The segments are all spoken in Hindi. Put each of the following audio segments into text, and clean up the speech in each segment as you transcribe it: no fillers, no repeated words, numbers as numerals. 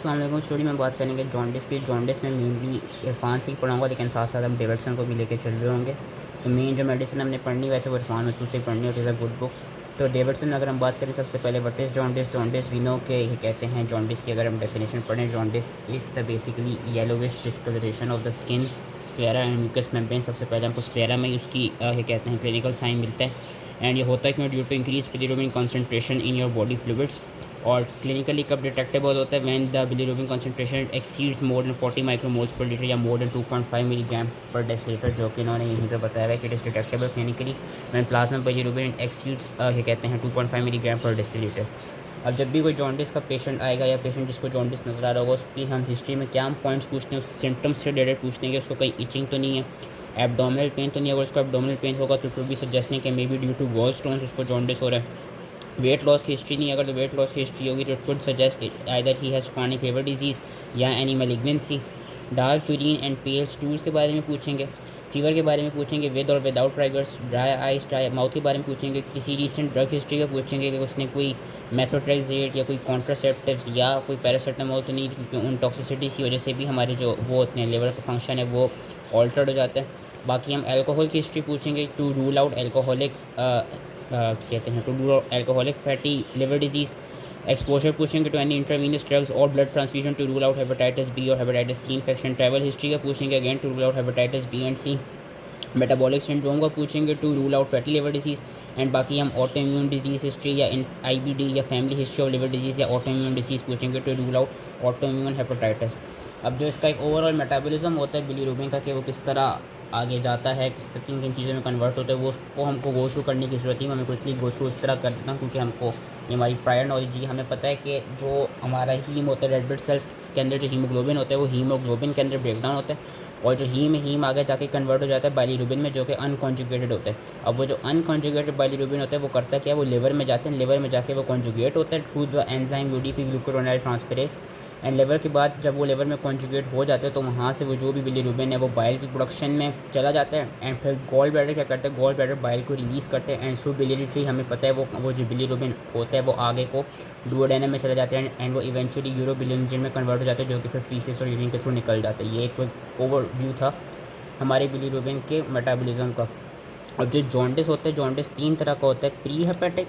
अस्सलाम वालेकुम। स्टोरी में बात करेंगे जॉन्डिस की। जॉन्डिस में मेनली इरफान से ही पढ़ाऊँगा, लेकिन साथ साथ हम डेविडसन को भी लेके चल रहे होंगे। तो मेन जो मेडिसिन हमने पढ़नी वैसे वो इरफान मसूद से पढ़नी है, it is a good book. तो डेविडसन में अगर हम बात करें सबसे पहले what is jaundice. Jaundice we know के ये कहते हैं जॉन्डिस की अगर हम डेफिनेशन पढ़ें, jaundice is the basically yellowish discolouration of the skin, sclera and mucous membrane. सबसे पहले हमको स्क्लेरा में उसकी ये कहते हैं क्लिनिकल साइन मिलता है। एंड ये होता है क्यों? Due to increase bilirubin concentration in your body fluids. और क्लिनिकली कब डिटेक्टेबल होता है? When the bilirubin concentration exceeds more than 40 micromoles per litre या more than 2.5 milligram per decilitre, जो कि इन्होंने यहीं पर बताया है कि it is detectable clinically when plasma bilirubin exceeds क्या कहते हैं 2.5 मिलीग्राम पर डेसीलीटर। अब जब भी कोई जॉन्डिस का पेशेंट आएगा या पेशेंट जिसको जॉन्डिस नज़र आ रहा होगा, उसकी हम हिस्ट्री में क्या हम पॉइंट्स पूछते हैं, उस सिम्टम्स से रिलेटेड पूछते हैं कि उसको कहीं इचिंग तो नहीं है, एब्डोमिनल पेन तो नहीं है। अगर उसको एब्डोमिनल पेन होगा तो इट विल बी सजेस्टिंग कि may be due to gall stones उसको जॉन्डिस हो रहा है। वेट लॉस की हिस्ट्री नहीं है, अगर तो वेट लॉस की हिस्ट्री होगी तो it could suggest either he has chronic liver disease या any malignancy. Dark urine and pale stools के बारे में पूछेंगे, फीवर के बारे में पूछेंगे, विद और without triggers, dry eyes dry mouth के बारे में पूछेंगे, किसी रिसेंट ड्रग हिस्ट्री का पूछेंगे कि उसने कोई मेथोट्रेक्सेट या कोई कॉन्ट्रासेप्टिव्स या कोई पैरासीटामोल तो नहीं, क्योंकि उन टॉक्सिसिटीज़ की वजह से भी हमारे जो वो होते हैं लिवर का फंक्शन है वो ऑल्टर्ड हो जाता है। बाकी हम अल्कोहल की हिस्ट्री पूछेंगे टू रूल आउट एल्कोहलिक कहते हैं to do alcoholic fatty liver disease. Exposure पूछेंगे टू एनी इंट्रावीनस ड्रग्स और blood transfusion to rule out hepatitis B और hepatitis C infection. Travel history का पूछेंगे again to rule out hepatitis B and C. Metabolic syndrome का पूछेंगे to rule out fatty liver disease. And बाकी हम ऑटो इम्यून डिजीज़ हिस्ट्री या IBD या family history of liver disease या ऑटो इम्यून डिजीज़ पूछेंगे to rule out autoimmune hepatitis. अब जो इसका एक ओवरऑल मेटाबॉलिज्म होता है बिलीरुबिन का, कि वो किस तरह आगे जाता है, किस तरह किन किन चीज़ों में कन्वर्ट होता है, वो उसको हमको गो थ्रू करने की ज़रूरत नहीं। हमें क्विकली गो थ्रू इस तरह कर देता हूँ क्योंकि हमको ये हमारी प्रायर नॉलेज ही हमें पता है कि जो हमारा हीम होता है, रेड ब्लड सेल्स के अंदर जो हीमोग्लोबिन होता है वो हीमोग्लोबिन के अंदर ब्रेकडाउन होता है, और जो हीम आगे जाके कन्वर्ट हो जाता है बाइलिरुबिन में, जो कि अनकॉन्जुगेटेड होता है। अब वो जो अनकॉन्जुगेटेड बाइलिरुबिन होता है वो करता क्या है, वो लिवर में जाते हैं, लिवर में जाके वो कॉन्जुगेट होता है through the enzyme UDP glucuronyl transferase. And liver के बाद जब वो लिवर में कॉन्जुगेट हो जाते हैं तो वहाँ से वो जो भी बिलिरुबिन है वो बाइल की प्रोडक्शन में चला जाता है। एंड फिर गॉल ब्लैडर क्या करते हैं, गॉल ब्लैडर बाइल को रिलीज़ करते हैं। एंड थ्रू बिलियरी ट्री हमें पता है वो जो बिलिरुबिन होता है वो आगे को डुओडेनम में चला जाते हैं एंड वो इवेंचुअली यूरोबिलिनजिन में कन्वर्ट हो जाते हैं, जो कि फिर फीसेस और यूरिन के थ्रू निकल जाते हैं। ये एक ओवरव्यू था हमारे बिलिरुबिन के मेटाबॉलिज्म का। अब जो जॉन्डिस होता है, जॉन्डिस तीन तरह का होता है, pre hepatic,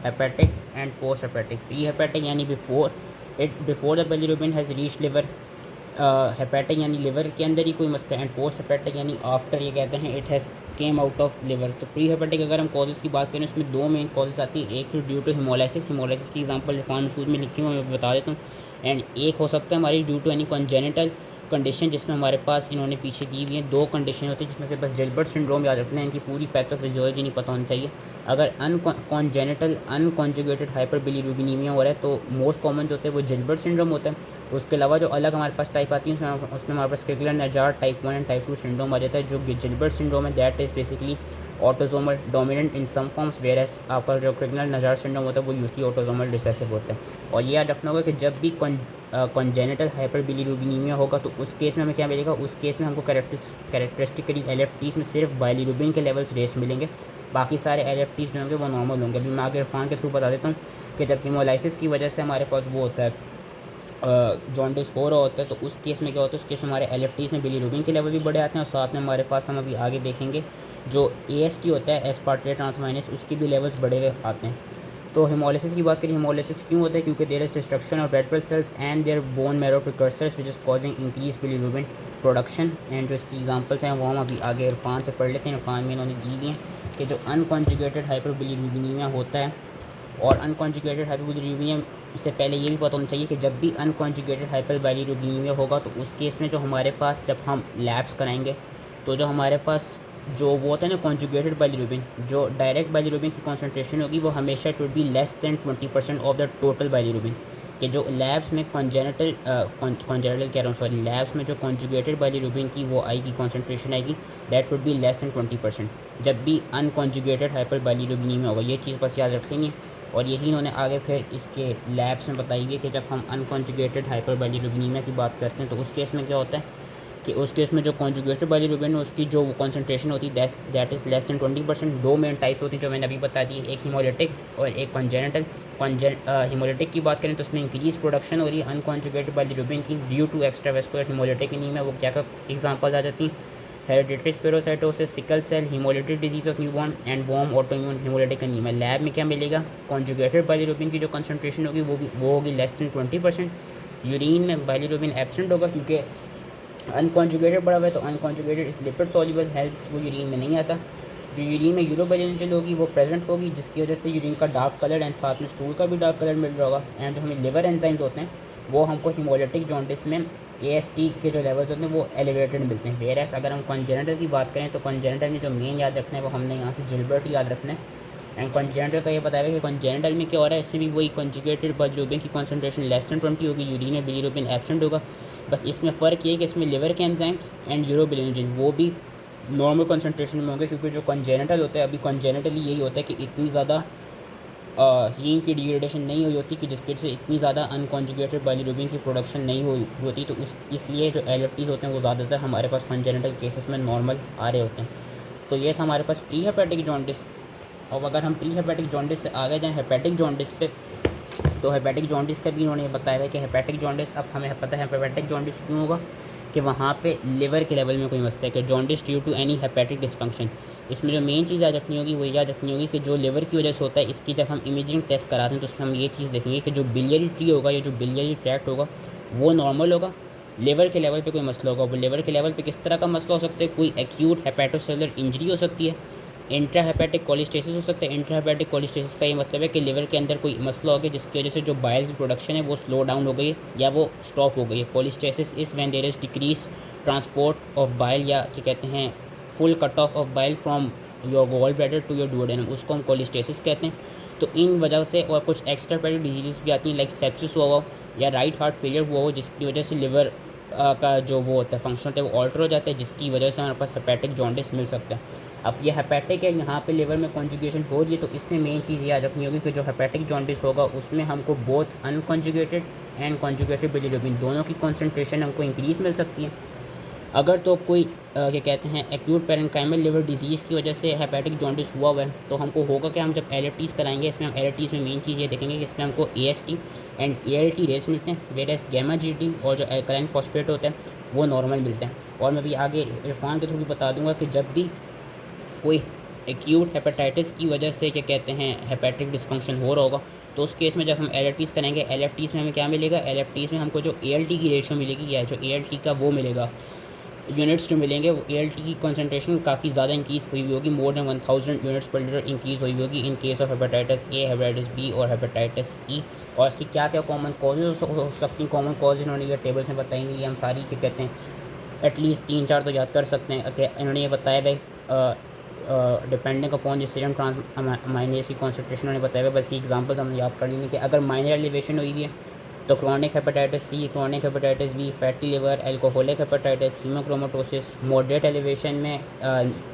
hepatic and post hepatic. Pre hepatic यानी before the bilirubin has reach liver. Hepatic यानी लिवर के अंदर ही कोई मसला है। एंड पोस्ट हेपेटिक यानी आफ्टर, ये कहते हैं it has came out of liver. तो प्री हेपेटिक अगर हम कॉजेज़ की बात करें उसमें दो मेन कॉजेज़ आती है। एक तो ड्यू टू हिमोलाइसिस, हिमोलाइसिस की एग्जांपल इरफान मसूद में लिखी हुई मैं बता देता हूँ। एंड एक हो सकता है हमारी due to any congenital condition, जिसमें हमारे पास इन्होंने पीछे दी हुई हैं दो कंडीशन होती है, जिसमें से बस जिल्बर्ट सिंड्रोम याद रखना है, इनकी पूरी पैथोफिजियोलॉजी नहीं पता होनी चाहिए। अगर कॉन्जेनिटल अनकॉन्जुगेटेड हाइपरबिलिरुबिनीमिया हो रहा है तो मोस्ट कॉमन जो होता है वो जिल्बर्ट सिंड्रोम होता है। उसके अलावा जो अलग हमारे पास टाइप आती है उसमें हमारे पास Crigler Najjar type 1 and type 2 syndrome आ जाता है। जो जिल्बर्ट सिंड्रोम है that is basically autosomal dominant in some forms, whereas आपका जो क्रिगलर नजार सिंड्रोम होता है वो यूजली ऑटोसोमल रिसेसिव होता है। और ये याद रखना होगा कि जब भी कॉन्जेनिटल हाइपरबिलिरुबिनीमिया होगा तो उस केस में हमें क्या मिलेगा, उस केस में हमको कैरेक्टरिस्टिकली LFTs में सिर्फ बाइलिरुबिन के लेवल्स रेस मिलेंगे, बाकी सारे LFTs जो होंगे वो नॉर्मल होंगे। अभी मैं आगे इरफान के थ्रू बता देता हूँ कि जब हीमोलाइसिस की वजह से हमारे पास वो होता है जॉन्डिस हो रहा होता है तो उस केस में क्या होता है, उस केस में हमारे LFTs में बिलिरुबिन के लेवल भी बढ़े आते हैं, और साथ में हमारे पास हम अभी आगे देखेंगे जो AST होता है एस्पार्टेट ट्रांसमाइनेस, उसके भी लेवल्स बढ़े हुए आते हैं। तो हिमोलिसिस की बात करें, हिमोलिसिस क्यों होता है, क्योंकि there is destruction of red blood cells and their bone marrow precursors which is causing increase bilirubin production. And जो इसकी एग्जांपल्स हैं वो हम अभी आगे इरफान से पढ़ लेते हैं। इरफान में इन्होंने दी हुई हैं कि जो अनकॉन्जुगेटेड हाइपरबिलिरुबिनीमिया होता है, और अनकॉन्जुगेटेड हाइपरबिलिरुबिनिया से पहले ये भी पता होना चाहिए कि जब भी अनकॉन्जुगेटेड हाइपरबिलिरुबिनीमिया होगा तो उस केस में जो हमारे पास जब हम लैब्स कराएंगे तो जो हमारे पास जो वो होता है ना कॉन्जुगेटेड बाइलिरुबिन, जो डायरेक्ट बाइलिरुबिन की कॉन्सेंट्रेशन होगी वो हमेशा it will be less than 20% of the total bilirubin. कि जो लैब्स में कॉन्जेनिटल कह रहा हूँ सॉरी, लैब्स में जो कॉन्जुगेटेड बाइलिरुबिन की वो आएगी कॉन्सेंट्रेशन आएगी that would B less than 20% जब भी अनकॉन्जुगेटेड हाइपर बाइलिरुबिनीमिया होगा। ये चीज़ बस याद रख लेंगे। और यही इन्होंने आगे फिर इसके लैब्स में बताई हुई है कि जब हम अनकॉन्जुगेटेड हाइपर बाइलिरुबिनीमिया की बात करते हैं तो उस केस में क्या होता है कि उस केस में जो कॉन्जुगेटेड बाइलिरुबिन है उसकी जो कॉन्सेंट्रेशन होती है दैट इज़ लेस दैन 20%। दो मेन टाइप्स होती हैं जो मैंने अभी बता दी, एक हीमोलिटिक और एक कॉन्जेनिटल। हीमोलिटिक की बात करें तो उसमें इंक्रीज प्रोडक्शन हो रही है अनकॉन्जुगेटेड बाइलिरुबिन की due to extravascular haemolytic anaemia. वो क्या क्या एग्जांपल्स आ जाती हैं? Hereditary spherocytosis, sickle cell, haemolytic disease of newborn and warm autoimmune haemolytic anaemia. Lab में क्या मिलेगा? कॉन्जुगेटेड बाइलिरुबिन की जो कंसनट्रेशन होगी वो होगी लेस देन 20%। यूरिन में बाइलिरुबिन एब्सेंट होगा क्योंकि अनकॉन्जुगेटेड पड़ा हुआ है, तो अनकॉन्जुगेटेड इस लिपिड सॉल्युबल हेल्थ वो यूरिन में नहीं आता। जो यूरिन में यूरोबाइलिनजल होगी वो प्रेजेंट होगी, जिसकी वजह से यूरिन का डार्क कलर एंड साथ में स्टूल का भी डार्क कलर मिल रहा होगा। एंड जो हमें लिवर एंजाइम्स होते हैं वो हमको हीमोलिटिक जॉन्डिस में AST के जो लेवल्स होते हैं वो एलिवेटेड मिलते हैं। वेयरएस अगर हम कॉन्जेनिटल की बात करें तो कॉन्जेनिटल में जो मेन याद रखना है वो हमने यहाँ से जिल्बर्ट याद रखना है। एंड कॉन्जेनिटल का ये बताया है कि कॉन्जेनिटल में क्या हो रहा है, इसमें भी वही कॉन्जुगेटेड बाइलिरुबिन की कॉन्सेंट्रेशन लेस देन 20 होगी, यूरिन में बिलिरुबिन एब्सेंट होगा। बस इसमें फ़र्क ये है कि इसमें लिवर के एंजाइम्स एंड यूरोबिलिनजिन वो भी नॉर्मल कॉन्सेंट्रेशन में होंगे, क्योंकि जो कॉन्जेनिटल होता है अभी कॉन्जेनिटली यही होता है कि इतनी ज़्यादा हीम की डिग्रेडेशन नहीं हुई होती कि जिसकी वजह से इतनी ज़्यादा अनकॉन्जुगेटेड बाइलिरुबिन की प्रोडक्शन नहीं हुई होती, तो इसलिए जो LFTs होते हैं वो ज़्यादातर हमारे पास कॉन्जेनिटल केसेस में नॉर्मल आ रहे होते हैं। तो ये था हमारे पास प्री हेपेटिक जॉन्डिस। और अगर हम प्री हेपेटिक जॉन्डिस से आगे जाएँ हेपेटिक जॉन्डिस पे, तो हेपेटिक जॉन्डिस का भी उन्होंने बताया है कि हेपेटिक जॉन्डिस, अब हमें पता है हेपेटिक जॉन्डिस क्यों होगा कि वहाँ पे लिवर के लेवल में कोई मसला है कि jaundice due to any hepatic dysfunction. इसमें जो मेन चीज़ याद रखनी होगी वो याद रखनी होगी कि जो लिवर की वजह से होता है, इसकी जब हम इमेजिंग टेस्ट कराते हैं तो उसमें हम ये चीज़ देखेंगे कि जो बिलियरी ट्री होगा या जो बिलियरी ट्रैक्ट होगा वो नॉर्मल होगा, लिवर के लेवल पे कोई मसला होगा। वो लिवर के लेवल पे किस तरह का मसला हो सकता है? कोई एक्यूट हेपेटोसेलुलर इंजरी हो सकती है, इंट्रा हेपेटिक कोलिस्टेसिस हो सकता है। इंट्रा हेपेटिक कोलिस्टेसिस का ये मतलब है कि लिवर के अंदर कोई मसला हो गया जिसकी वजह से जो बाइल की प्रोडक्शन है वो स्लो डाउन हो गई है या वो स्टॉप हो गई है। Cholestasis is when there is decrease transport of bile, या क्या कहते हैं full cut off bile from your gall bladder to your duodenum, उसको हम कोलिस्टेसिस कहते हैं। तो इन वजह से और कुछ एक्स्ट्रा हेपेटिक डिजीज़ भी आती हैं लाइक सेप्सिस हुआ हो या राइट हार्ट फेलियर हुआ हो, जिसकी वजह से लिवर का जो वो होता है फंक्शन होता है वो ऑल्टर हो जाता है, जिसकी वजह से हमारे पास हेपेटिक जॉन्डिस मिल सकता है। अब ये हेपेटिक है, यहाँ पे लिवर में कॉन्जुगेशन हो रही है, तो इसमें मेन चीज़ याद रखनी होगी कि जो हेपेटिक जॉन्डिस होगा उसमें हमको both unconjugated and conjugated bilirubin दोनों की कॉन्सेंट्रेशन हमको इंक्रीज़ मिल सकती है। अगर तो कोई क्या कहते हैं एक्यूट पेरेन्काइमल लिवर डिजीज़ की वजह से हेपेटिक जॉन्डिस हुआ है तो हमको होगा कि हम जब LFTs कराएंगे, इसमें हम LFTs में मेन चीज़ ये देखेंगे कि इसमें हमको AST एंड ALT रेस मिलते हैं, वेरएस गैमा GT और जो एल्कलाइन फॉस्फेट होता है वो नॉर्मल मिलते हैं। और मैं भी आगे इरफान के थ्रू भी बता दूंगा कि जब भी कोई एक्यूट हेपेटाइटिस की वजह से क्या कहते हैं हेपेटिक डिस्फंक्शन हो रहा होगा तो उस केस में जब हम LFTs करेंगे, LFTs में हमें क्या मिलेगा? LFTs में हमको जो ALT की रेशियो मिलेगी या जो ALT का वो मिलेगा यूनिट्स जो मिलेंगे, वो ALT की कंसंट्रेशन काफ़ी ज़्यादा इंक्रीज़ हुई होगी, मोर देन 1000 यूनिट्स पर लीटर इंक्रीज़ हुई होगी in case of hepatitis A, hepatitis B और हेपेटाइटिस E। और इसकी क्या क्या कॉमन कॉजेज़ हो सकती हैं? कॉमन कॉज इन्होंने ये टेबल्स में बताई नहीं, ये हम सारी क्या कहते हैं एटलीस्ट 3-4 तो याद कर सकते हैं। इन्होंने ये बताया भाई डिपेंडिंग अपॉन द सीरम ट्रांसमाइनेज की कॉन्सेंट्रेशन उन्होंने बताया हुआ। बस ये एग्जांपल्स हमने याद कर लेंगे कि अगर माइनर एलिवेशन हुई है तो chronic hepatitis C, chronic hepatitis B, fatty liver, alcoholic hepatitis, haemochromatosis. Moderate elevation में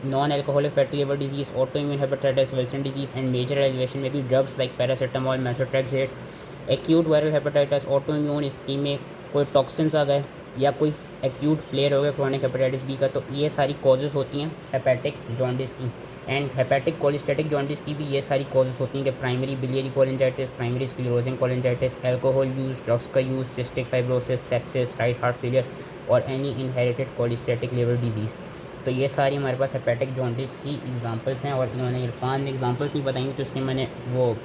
non alcoholic fatty liver disease, autoimmune hepatitis, Wilson disease. And major elevation में भी drugs like paracetamol, methotrexate. Acute viral hepatitis, autoimmune, इसकी में कोई टॉक्सिन्स आ गए या कोई एक्यूट फ्लेयर हो गया क्रॉनिक हेपेटाइटिस B का, तो ये सारी कॉजेज़ होती हैं हेपेटिक जॉन्डिस की। एंड हेपेटिक कोलिस्टेटिक जॉन्डिस की भी ये सारी कॉजेज़ होती हैं कि primary biliary cholangitis, primary sclerosing cholangitis, alcohol use, drugs का use, cystic fibrosis, sepsis, right heart failure और any inherited cholestatic liver disease. तो ये सारी हमारे पास हेपेटिक जॉन्डिस की एग्जांपल्स हैं। और इन्होंने इरफान ने एग्जांपल्स नहीं बताई तो इसलिए मैंने वो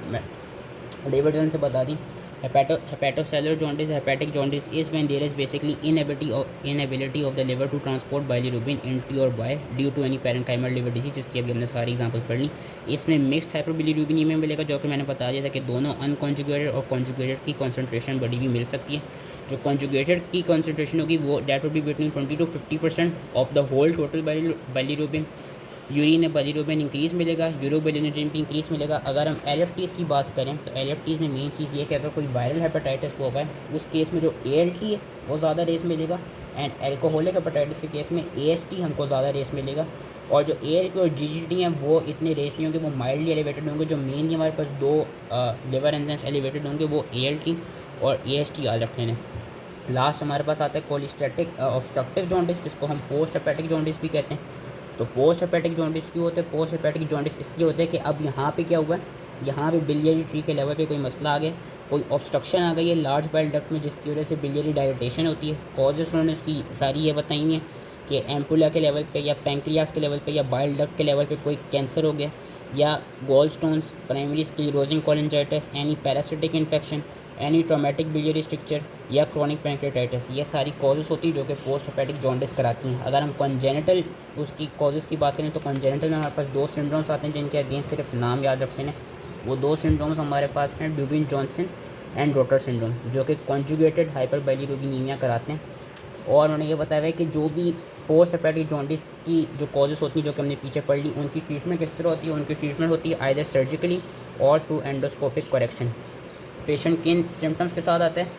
डेविडसन से बता दी। Hepatocellular jaundice, hepatic jaundice is when there is basically inability of the liver to transport bilirubin into your bile due to any parenchymal liver disease, जिसकी अभी हमने सारी एग्जांपल पढ़ ली। इसमें मिक्स्ड हाइपरबिलिरुबिनीमिया मिलेगा, जो कि मैंने बता दिया था कि दोनों अनकॉन्जुगेटेड और कॉन्जुगेटेड की कॉन्सेंट्रेशन बड़ी हुई मिल सकती है। जो कॉन्जुगेटेड की कॉन्सेंट्रेशन होगी वो that will be between 20 to 50% of the whole total bilirubin. Urine में बाइलिरुबिन इंक्रीज़ मिलेगा, यूरोबिलिनोजिन भी इंक्रीज़ मिलेगा। अगर हम LFTs की बात करें तो LFTs में मेन चीज़ ये कि अगर कोई वायरल हेपेटाइटिस होगा उस केस में जो ALT है वो ज़्यादा रेस मिलेगा। एंड एल्कोहलिक हेपेटाइटिस के केस में AST हमको ज़्यादा रेस मिलेगा। और जो ALP और GGT हैं वो इतने रेस नहीं होंगे, वो माइल्डली एलिवेटेड होंगे। जो मेनली हमारे पास दो लिवर एंजाइम्स एलिवेटेड होंगे वो ALT और AST याद रखने हैं। लास्ट हमारे पास आता है कोलिस्टेटिक ऑब्स्ट्रक्टिव जॉन्डिस, जिसको हम पोस्ट हेपेटिक जॉन्डिस भी कहते हैं। तो पोस्ट हेपेटिक जॉन्डिस क्यों होता है? पोस्ट हेपेटिक जॉन्डिस इसलिए होता है कि अब यहाँ पे क्या हुआ है यहाँ पे बिलियरी ट्री के लेवल पे कोई मसला आ गया, कोई ऑब्स्ट्रक्शन आ गई है लार्ज बाइल डक्ट में, जिसकी वजह से बिलियरी डायलिटेशन होती है। कॉजेस उन्होंने उसकी सारी ये बताई हैं कि एम्पुला के लेवल पे या पैंक्रियास के लेवल पे या बाइल डक्ट के लेवल पे कोई कैंसर हो गया, या gall stones, primary sclerosing cholangitis, any parasitic infection, any traumatic biliary stricture या क्रॉनिक पैंक्रियाटाइटिस, ये सारी कॉजेस होती है जो कि पोस्ट हेपेटिक जॉन्डिस कराती हैं। अगर हम कॉन्जेनिटल उसकी कॉजेज़ की बात करें तो कॉन्जेनिटल में हमारे पास 2 सिंड्रोम्स आते हैं जिनके अगेंस्ट सिर्फ नाम याद रखते हैं। वो 2 सिंड्रोम्स हमारे पास हैं, ड्यूबिन जॉनसन एंड रोटर सिंड्रोम, जो कि कॉन्जुगेटेड हाइपरबाइलिरुबिनीमिया कराते हैं। और उन्होंने ये बताया है कि जो भी पोस्ट हेपेटिक जॉन्डिस की जो कॉजेज़ होती हैं जो कि हमने पीछे पढ़ ली, उनकी ट्रीटमेंट किस तरह होती है। उनकी ट्रीटमेंट होती है आइदर सर्जिकली और थ्रू एंडोस्कोपिक करेक्शन। पेशेंट किन सिम्टम्स के साथ आता है,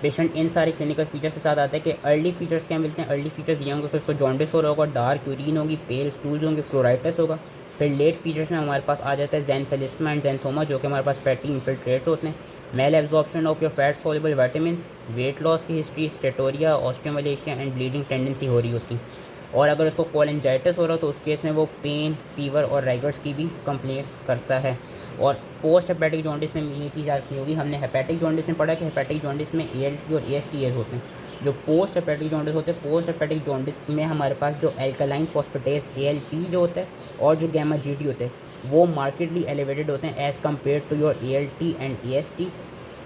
पेशेंट इन सारे क्लिनिकल फीचर्स के साथ आता है कि अर्ली फीचर्स क्या मिलते हैं। अर्ली फीचर्स ये होंगे कि उसको जॉन्डिस हो रहा होगा, डार्क यूरिन होगी, पेल स्टूल्स होंगे, क्लोराइटिस होगा। फिर लेट फीचर्स में हमारे पास आ जाता है ज़ैंथेलिस्मा एंड ज़ैंथोमा, जो कि हमारे पास फैटी इन्फिल्ट्रेट्स होते हैं। Malabsorption of your fat soluble vitamins, weight loss की history, steatorrhoea, osteomalacia and bleeding tendency हो रही होती है। और अगर उसको कोलिंजाइटिस हो रहा हो तो उस केस में वो पेन, फीवर और राइगर्स की भी कंप्लेंट करता है। और पोस्ट हेपेटिक जॉन्डिस में ये चीज़ याद रखनी होगी, हमने हेपेटिक जॉन्डिस में पढ़ा कि हेपेटिक जॉन्डिस में ALT और ASTs होते हैं। जो पोस्ट हेपेटिक जॉन्डिस होते हैं, पोस्ट हेपेटिक जॉन्डिस में हमारे पास जो एल्कलाइन फॉस्फेटेस ALP जो होता है और जो गामा GT होते हैं वो मार्केटली एलिवेटेड होते हैं as compare to your ALT and AST।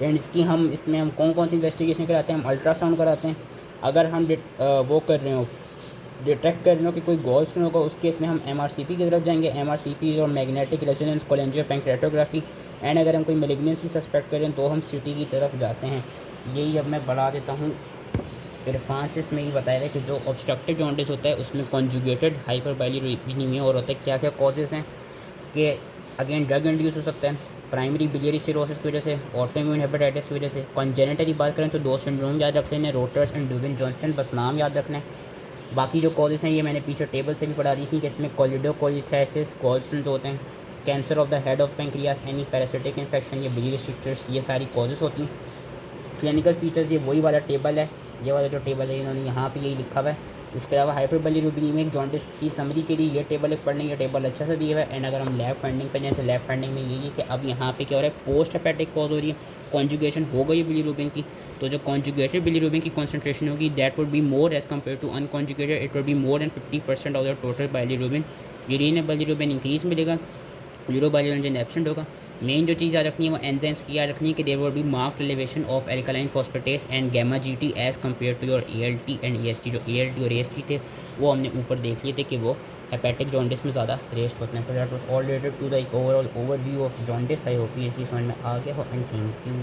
And इसमें हम कौन कौन सी इन्वेस्टिगेशन कराते हैं, हम अल्ट्रासाउंड कराते हैं। अगर हम वो कर रहे हो, डिटेक्ट कर रहे हो कि कोई गॉल स्टोन होगा, उस केस में हम MRCP की तरफ जाएंगे। MRCP और मैग्नेटिक रेजोनेंस कोलेंजियोपेंक्रेटोग्राफी। एंड अगर हम कोई मेलिग्नेंसी सस्पेक्ट करें तो हम CT की तरफ जाते हैं। यही अब मैं बढ़ा देता हूँ। इरफान में ही बताया है कि जो ऑब्स्ट्रक्टिव जॉन्डिस होता है उसमें कॉन्जुगेटेड हाइपरबाइलिरुबिनीमिया और होता है। क्या क्या कॉजेज़ हैं कि अगेन ड्रग इंड्यूस हो सकता है, प्राइमरी बिलियरी सिरोसिस की वजह से, ऑटोइम्यून हेपेटाइटिस की वजह से। कॉन्जेनिटली बात करें तो 2 सिंड्रोम याद रख लेने, रोटर्स एंड ड्यूबिन जॉनसन, बस नाम याद रखना है। बाकी जो कॉजेज़ हैं ये मैंने पीछे टेबल से भी पढ़ा दी थी कि इसमें कोलिडोकोलिथेसिस, गॉलस्टोन्स होते हैं, cancer of the head of pancreas, any parasitic infection, ये बिलियरी स्ट्रक्चर्स, ये सारी कॉजेज़ होती हैं। क्लिनिकल फीचर्स ये वही वाला टेबल है, ये वाला जो टेबल है इन्होंने यहाँ पे यही लिखा हुआ है। उसके अलावा हाइपरबाइलिरुबिनीमिक जॉन्डिस की समरी के लिए ये टेबल एक पढ़ने, ये टेबल अच्छा से दिया हुआ है। एंड अगर हम लैब फाइंडिंग पे जाएँ तो लैब फाइंडिंग में यही है कि अब यहाँ पे क्या हो रहा है, पोस्ट हेपेटिक कॉज हो रही है, कॉन्जुगेशन हो गई है बिलिरुबिन की। तो जो कॉन्जुगेटेड बिलिरुबिन की कॉन्सेंट्रेशन होगी that would be more as compare to unconjugated, it would be more than 50% of the total bilirubin. Urine में बिलिरुबिन इंक्रीज मिलेगा, यूरोबाइलिरुबिन एब्सेंट होगा। मेन जो चीज़ याद रखनी है वो एंजाइम्स की याद रखनी है कि there will be marked elevation of alkaline phosphatase and gamma GT as compare to your ALT and AST। जो ALT और AST थे वो हमने ऊपर देख लिए थे कि वो हेपेटिक जॉन्डिस में ज़्यादा रेस्ट होते हैं। So that was all related to the overall overview of jaundice. I hope ये इसलिए समझ में आ गया हो एंड थैंक यू।